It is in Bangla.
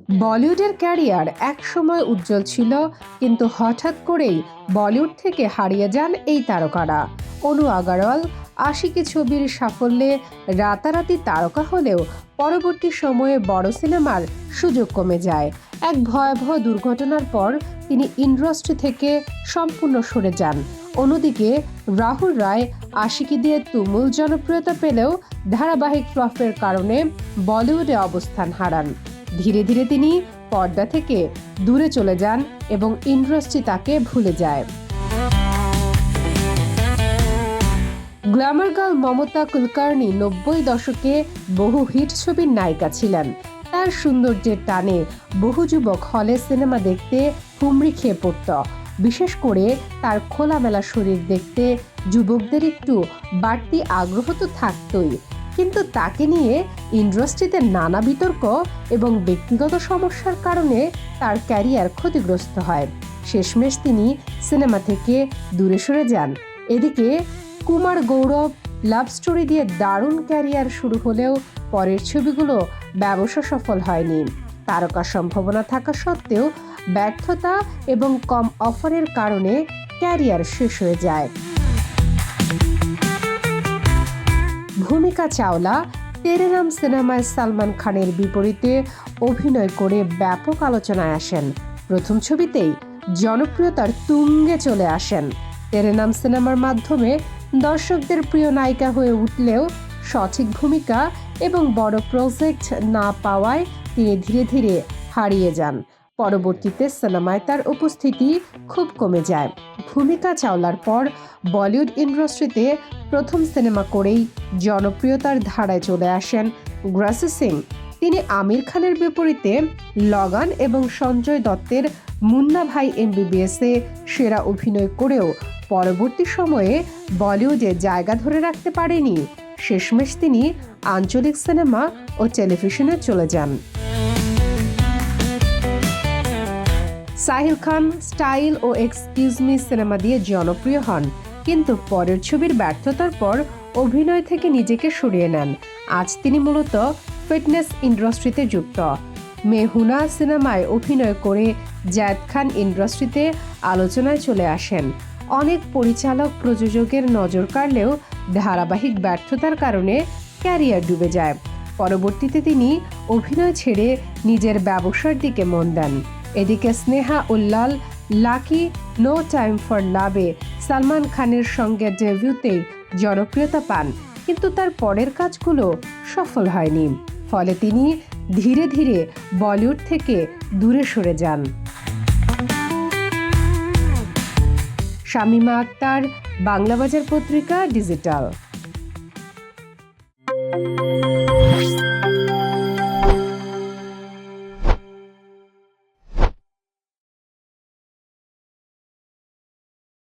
বলিউডের ক্যারিয়ার একসময় উজ্জ্বল ছিল, কিন্তু হঠাৎ করেই বলিউড থেকে হারিয়ে যান এই তারকারা। অনু আগারওয়াল আশিকি ছবির সাফল্যে রাতারাতি তারকা হলেও পরবর্তী সময়ে বড় সিনেমার সুযোগ কমে যায়। এক ভয়াবহ দুর্ঘটনার পর তিনি ইন্ডাস্ট্রি থেকে সম্পূর্ণ সরে যান। অন্যদিকে রাহুল রায় আশিকি দিয়ে তুমুল জনপ্রিয়তা পেলেও ধারাবাহিক ফ্লপের কারণে বলিউডে অবস্থান হারান। ধীরে ধীরে তিনি পর্দা থেকে দূরে চলে যান এবং ইন্ডাস্ট্রি তাকে ভুলে যায়। গ্ল্যামার গার্ল মমতা কুলকার্নি ৯০ দশকে বহু হিট ছবির নায়িকা ছিলেন। তার সৌন্দর্যের টানে বহু যুবক হলে সিনেমা দেখতে হুমড়ি খেয়ে পড়ত। বিশেষ করে তার খোলামেলা শরীর দেখতে যুবকদের একটু বাড়তি আগ্রহ তো থাকতই, কিন্তু তাকে নিয়ে ইন্ডাস্ট্রিতে নানা বিতর্ক এবং ব্যক্তিগত সমস্যার কারণে তার ক্যারিয়ার ক্ষতিগ্রস্ত হয়। শেষমেশ তিনি সিনেমা থেকে দূরে সরে যান। এদিকে কুমার গৌরব লাভ স্টোরি দিয়ে দারুণ ক্যারিয়ার শুরু হলেও পরের ছবিগুলো ব্যবসা সফল হয়নি। তারকা সম্ভাবনা থাকা সত্ত্বেও ব্যর্থতা এবং কম অফারের কারণে ক্যারিয়ার শেষ হয়ে যায়। ভূমিকা চাওলা তেরে নাম সিনেমায় সালমান খানের বিপরীতে অভিনয় করে ব্যাপক আলোচনায় আসেন। প্রথম ছবিতেই জনপ্রিয়তার তুঙ্গে চলে আসেন। তেরে নাম সিনেমার মাধ্যমে দর্শকদের প্রিয় নায়িকা হয়ে উঠলেও সঠিক ভূমিকা এবং বড় প্রজেক্ট না পাওয়ায় তিনি ধীরে ধীরে হারিয়ে যান। পরবর্তীতে সিনেমায় তার উপস্থিতি খুব কমে যায়। ভূমিকা চাওলার পর বলিউড ইন্ডাস্ট্রিতে প্রথম সিনেমা করেই জনপ্রিয়তার ধারায় চলে আসেন গ্রেসি সিং। তিনি আমির খানের বিপরীতে লাগান এবং সঞ্জয় দত্তের মুন্না ভাই এমবিবিএসে সেরা অভিনয় করেও পরবর্তী সময়ে বলিউডে জায়গা ধরে রাখতে পারেনি। শেষমেশ তিনি আঞ্চলিক সিনেমা ও টেলিভিশনে চলে যান। সাহিল খান স্টাইল ও এক্সকিউজ মি সিনেমা দিয়ে জনপ্রিয় হন, কিন্তু পরের ছবির ব্যর্থতার পর অভিনয় থেকে নিজেকে সরিয়ে নেন। আজ তিনি মূলত ফিটনেস ইন্ডাস্ট্রিতে যুক্ত। মেহুনা সিনেমায় অভিনয় করে জায়েদ খান ইন্ডাস্ট্রিতে আলোচনায় চলে আসেন। অনেক পরিচালক প্রযোজকের নজর কাড়লেও ধারাবাহিক ব্যর্থতার কারণে ক্যারিয়ার ডুবে যায়। পরবর্তীতে তিনি অভিনয় ছেড়ে নিজের ব্যবসার দিকে মন দেন। এদিকে Sneha Ullal lucky no time for লাভে সালমান খানের সঙ্গে ডেবিউতেই জনপ্রিয়তা পান, কিন্তু তার পরের কাজগুলো সফল হয়নি। ফলে তিনি ধীরে ধীরে বলিউড থেকে দূরে সরে যান। শামীমা আক্তার, বাংলাবাজার পত্রিকা, ডিজিটাল।